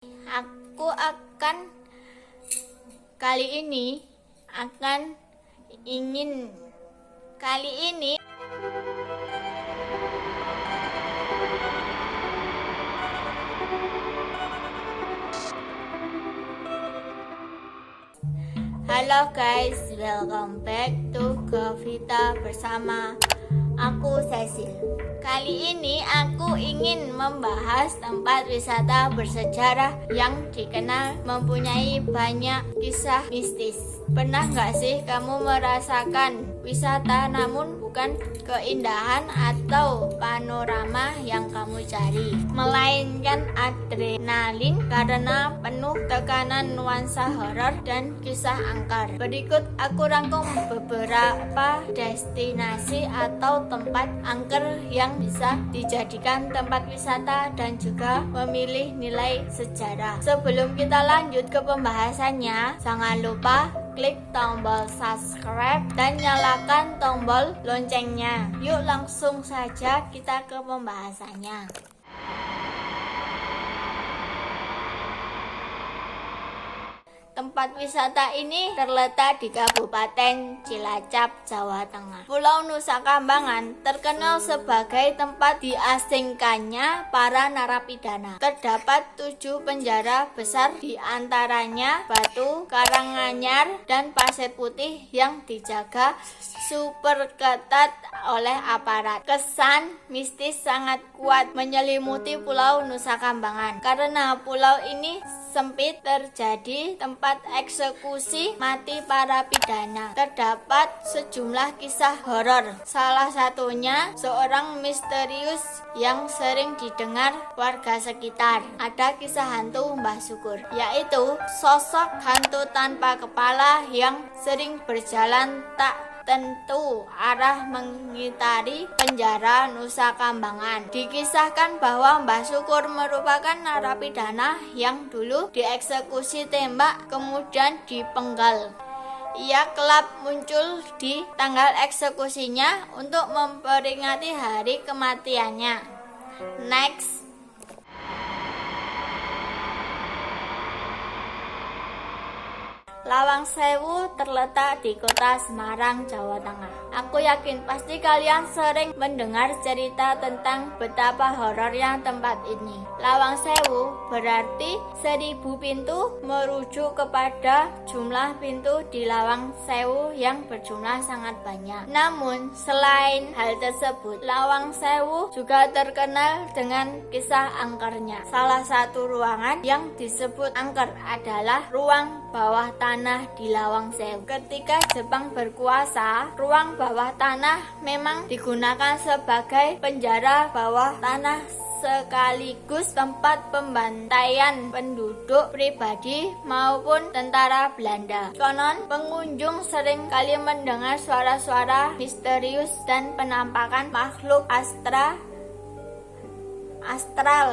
Aku akan kali ini ingin Halo guys, welcome back to Govita bersama aku Cecil. Kali ini aku ingin membahas tempat wisata bersejarah yang dikenal mempunyai banyak kisah mistis. Pernah nggak sih kamu merasakan wisata namun bukan keindahan atau panorama yang kamu cari, melainkan adrenalin karena penuh tekanan nuansa horor dan kisah angker? Berikut aku rangkum beberapa destinasi atau tempat angker yang bisa dijadikan tempat wisata dan juga memilih nilai sejarah. Sebelum kita lanjut ke pembahasannya, jangan lupa klik tombol subscribe dan nyalakan tombol loncengnya. Yuk langsung saja kita ke pembahasannya. Tempat wisata ini terletak di Kabupaten Cilacap, Jawa Tengah. Pulau Nusa Kambangan terkenal sebagai tempat diasingkannya para narapidana. Terdapat 7 penjara besar, di antaranya Batu, Karanganyar, dan Pasir Putih yang dijaga super ketat oleh aparat. Kesan mistis sangat kuat menyelimuti Pulau Nusa Kambangan karena pulau ini sempit, terjadi tempat eksekusi mati para pidana. Terdapat sejumlah kisah horor, salah satunya seorang misterius yang sering didengar warga sekitar. Ada kisah hantu Mbah Syukur, yaitu sosok hantu tanpa kepala yang sering berjalan tak tentu arah mengitari penjara Nusa Kambangan. Dikisahkan bahwa Mbah Syukur merupakan narapidana yang dulu dieksekusi tembak kemudian dipenggal. Ia kelak muncul di tanggal eksekusinya untuk memperingati hari kematiannya. Next. Lawang Sewu terletak di kota Semarang, Jawa Tengah. Aku yakin pasti kalian sering mendengar cerita tentang betapa horornya tempat ini. Lawang Sewu berarti 1000 pintu, merujuk kepada jumlah pintu di Lawang Sewu yang berjumlah sangat banyak. Namun selain hal tersebut, Lawang Sewu juga terkenal dengan kisah angkernya. Salah satu ruangan yang disebut angker adalah ruang bawah tanah di Lawang Sewu. Ketika Jepang berkuasa, ruang bawah tanah memang digunakan sebagai penjara bawah tanah sekaligus tempat pembantaian penduduk pribadi maupun tentara Belanda. Konon pengunjung sering kali mendengar suara-suara misterius dan penampakan makhluk astral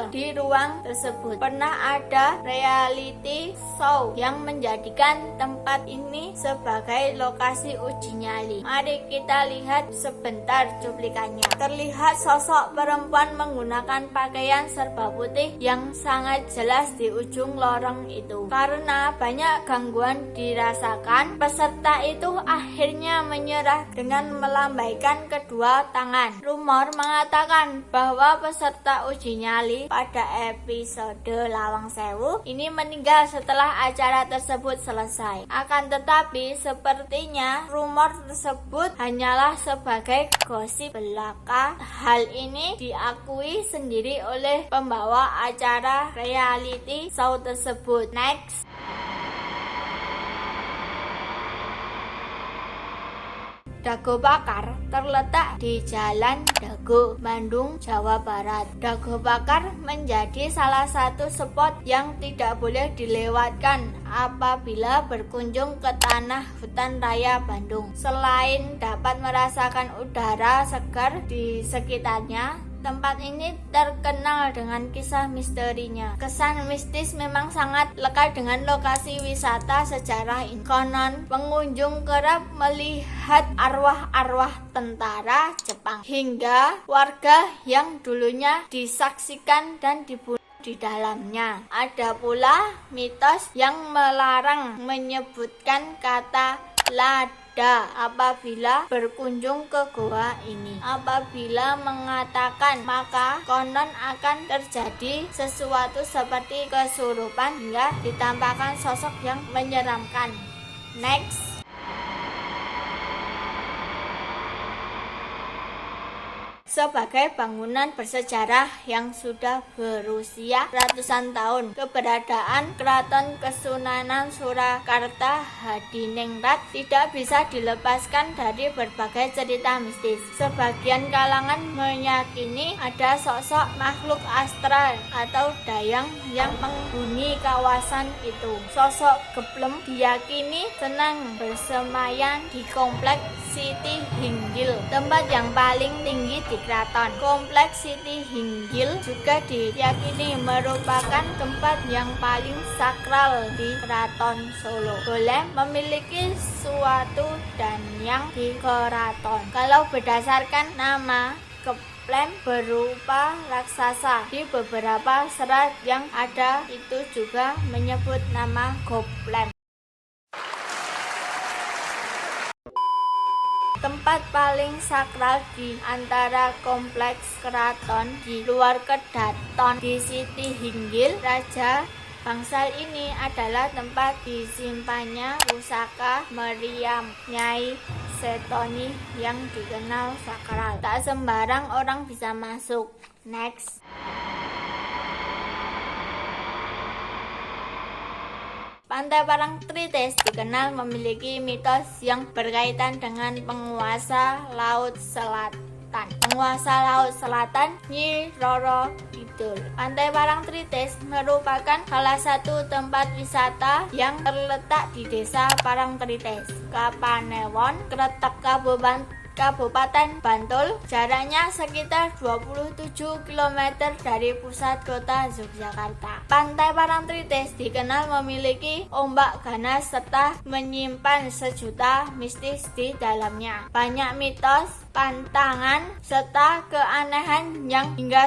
di ruang tersebut. Pernah ada reality show yang menjadikan tempat ini sebagai lokasi uji nyali. Mari kita lihat sebentar cuplikannya. Terlihat sosok perempuan menggunakan pakaian serba putih yang sangat jelas di ujung lorong itu. Karena banyak gangguan dirasakan, peserta itu akhirnya menyerah dengan melambaikan kedua tangan. Rumor mengatakan bahwa peserta uji nyali pada episode Lawang Sewu ini meninggal setelah acara tersebut selesai. Akan tetapi sepertinya rumor tersebut hanyalah sebagai gosip belaka. Hal ini diakui sendiri oleh pembawa acara reality show tersebut. Next. Dago Bakar terletak di Jalan Dago, Bandung, Jawa Barat. Dago Bakar menjadi salah satu spot yang tidak boleh dilewatkan apabila berkunjung ke tanah hutan raya Bandung. Selain dapat merasakan udara segar di sekitarnya, tempat ini terkenal dengan kisah misterinya. Kesan mistis memang sangat lekat dengan lokasi wisata sejarah ini. Konon pengunjung kerap melihat arwah-arwah tentara Jepang hingga warga yang dulunya disaksikan dan dibunuh di dalamnya. Ada pula mitos yang melarang menyebutkan kata lada apabila berkunjung ke goa ini. Apabila mengatakan, maka konon akan terjadi sesuatu seperti kesurupan hingga ditampakkan sosok yang menyeramkan. Next. Sebagai bangunan bersejarah yang sudah berusia ratusan tahun, keberadaan Keraton Kesunanan Surakarta Hadiningrat tidak bisa dilepaskan dari berbagai cerita mistis. Sebagian kalangan meyakini ada sosok makhluk astral atau dayang yang menghuni kawasan itu. Sosok Geblem diyakini senang bersemayam di kompleks Siti Hinggil, tempat yang paling tinggi di keraton. Kompleks Siti Hinggil juga diyakini merupakan tempat yang paling sakral di Keraton Solo. Boleh memiliki suatu dan yang di keraton. Kalau berdasarkan nama Geblem berupa raksasa, di beberapa serat yang ada itu juga menyebut nama Goblem. Tempat paling sakral di antara kompleks keraton di luar Kedaton di Siti Hinggil Raja bangsal ini adalah tempat disimpannya pusaka meriam Nyai Setoni yang dikenal sakral. Tak sembarang orang bisa masuk. Next. Pantai Parangtritis dikenal memiliki mitos yang berkaitan dengan penguasa Laut Selatan. Penguasa Laut Selatan Nyi Roro Kidul. Pantai Parangtritis merupakan salah satu tempat wisata yang terletak di Desa Parangtritis, Kapanewon, Kretek, Kabupaten Bantul, jaraknya sekitar 27 km dari pusat kota Yogyakarta. Pantai Parangtritis dikenal memiliki ombak ganas serta menyimpan sejuta mistis di dalamnya. Banyak mitos, pantangan, serta keanehan yang hingga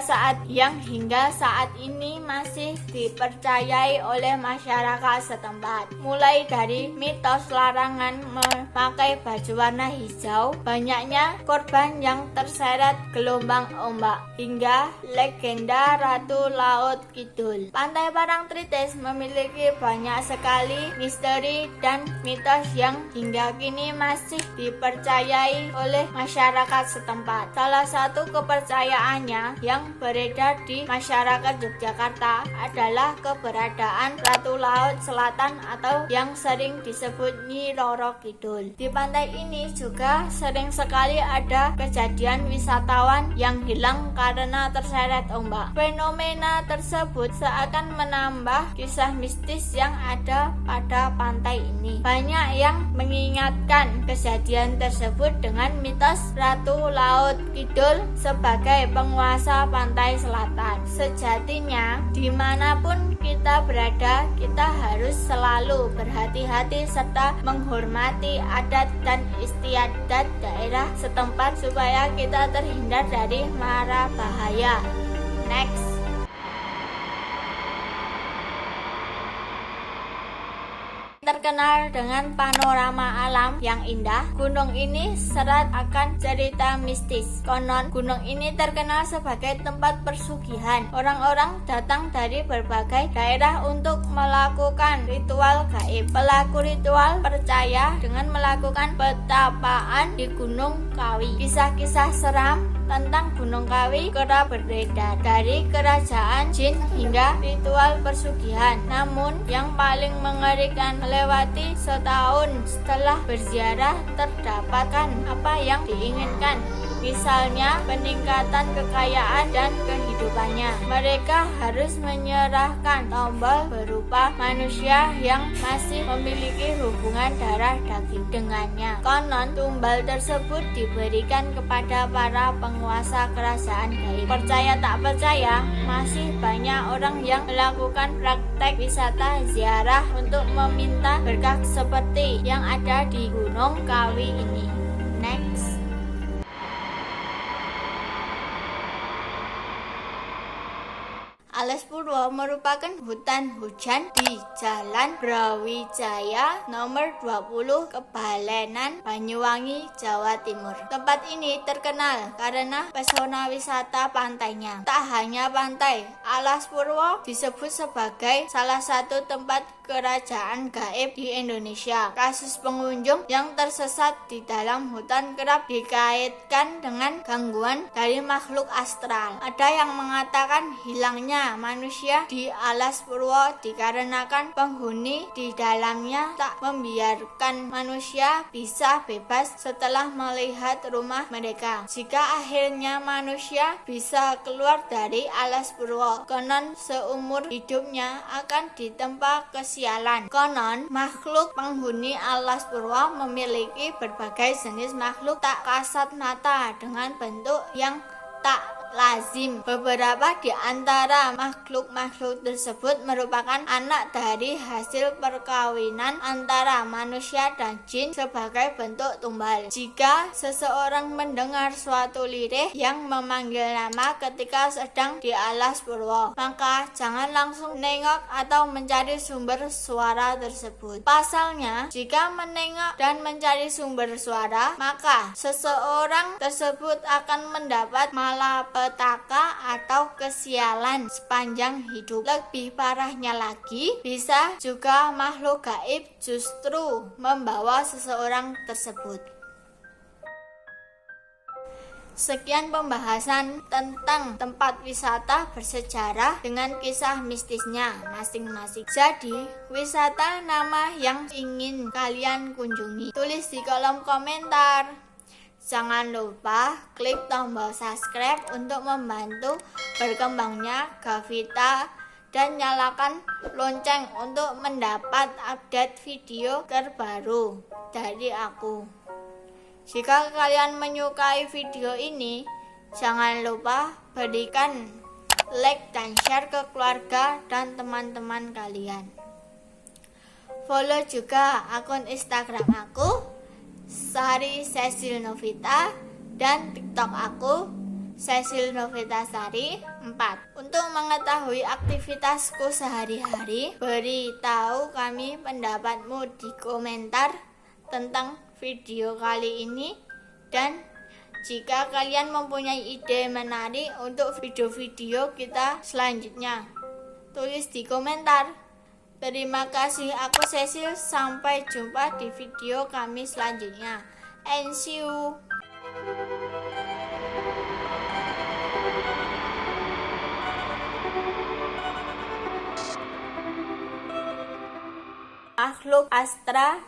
saat ini masih dipercayai oleh masyarakat setempat. Mulai dari mitos larangan memakai baju warna hijau, banyaknya korban yang terseret gelombang ombak, hingga legenda Ratu Laut Kidul. Pantai Parangtritis memiliki banyak sekali misteri dan mitos yang hingga kini masih dipercayai oleh masyarakat setempat. Salah satu kepercayaannya yang beredar di masyarakat Yogyakarta adalah keberadaan Ratu Laut Selatan atau yang sering disebut Nyi Roro Kidul. Di pantai ini juga sering sekali ada kejadian wisatawan yang hilang karena terseret ombak. Fenomena tersebut seakan menambah kisah mistis yang ada pada pantai ini. Banyak yang mengingatkan kejadian tersebut dengan mitos Ratu Laut Kidul sebagai penguasa pantai selatan. Sejatinya, dimanapun kita berada, kita harus selalu berhati-hati serta menghormati adat dan istiadat daerah setempat supaya kita terhindar dari mara bahaya. Next. Terkenal dengan panorama alam yang indah, gunung ini syarat akan cerita mistis. Konon, gunung ini terkenal sebagai tempat persugihan. Orang-orang datang dari berbagai daerah untuk melakukan ritual gaib. Pelaku ritual percaya dengan melakukan petapaan di Gunung Kawi. Kisah-kisah seram tentang Gunung Kawi kerap beredar, dari kerajaan jin hingga ritual persugihan. Namun yang paling mengerikan, melewati setahun setelah berziarah terdapatkan apa yang diinginkan, misalnya peningkatan kekayaan dan kehidupannya. Mereka harus menyerahkan tombol berupa manusia yang masih memiliki hubungan darah daging dengannya. Konon tumbal tersebut diberikan kepada para penguasa kerajaan gaib. Percaya tak percaya, masih banyak orang yang melakukan praktek wisata ziarah untuk meminta berkah seperti yang ada di Gunung Kawi ini. Next. Alas Purwo merupakan hutan hujan di Jalan Brawijaya nomor 20 Kebalenan, Banyuwangi, Jawa Timur. Tempat ini terkenal karena pesona wisata pantainya. Tak hanya pantai, Alas Purwo disebut sebagai salah satu tempat kerajaan gaib di Indonesia. Kasus pengunjung yang tersesat di dalam hutan kerap dikaitkan dengan gangguan dari makhluk astral. Ada yang mengatakan hilangnya manusia di Alas Purwo dikarenakan penghuni di dalamnya tak membiarkan manusia bisa bebas setelah melihat rumah mereka. Jika akhirnya manusia bisa keluar dari Alas Purwo, konon seumur hidupnya akan ditempa kesialan. Konon makhluk penghuni Alas Purwo memiliki berbagai jenis makhluk tak kasat mata dengan bentuk yang tak lazim. Beberapa di antara makhluk-makhluk tersebut merupakan anak dari hasil perkawinan antara manusia dan jin sebagai bentuk tumbal. Jika seseorang mendengar suatu lirih yang memanggil nama ketika sedang di Alas Purwo, maka jangan langsung menengok atau mencari sumber suara tersebut. Pasalnya, jika menengok dan mencari sumber suara, maka seseorang tersebut akan mendapat malapetaka atau kesialan sepanjang hidup. Lebih parahnya lagi, bisa juga makhluk gaib justru membawa seseorang tersebut. Sekian pembahasan tentang tempat wisata bersejarah dengan kisah mistisnya masing-masing. Jadi, wisata nama yang ingin kalian kunjungi? Tulis di kolom komentar. Jangan lupa klik tombol subscribe untuk membantu berkembangnya Gavita dan nyalakan lonceng untuk mendapat update video terbaru dari aku. Jika kalian menyukai video ini, jangan lupa berikan like dan share ke keluarga dan teman-teman kalian. Follow juga akun Instagram aku Sari Cecil Novita dan TikTok aku Cecil Novita Sari 4. Untuk mengetahui aktivitasku sehari-hari, beritahu kami pendapatmu di komentar tentang video kali ini, dan jika kalian mempunyai ide menarik untuk video-video kita selanjutnya, tulis di komentar. Terima kasih, aku Cecil. Sampai jumpa di video kami selanjutnya. And see you. Makhluk astral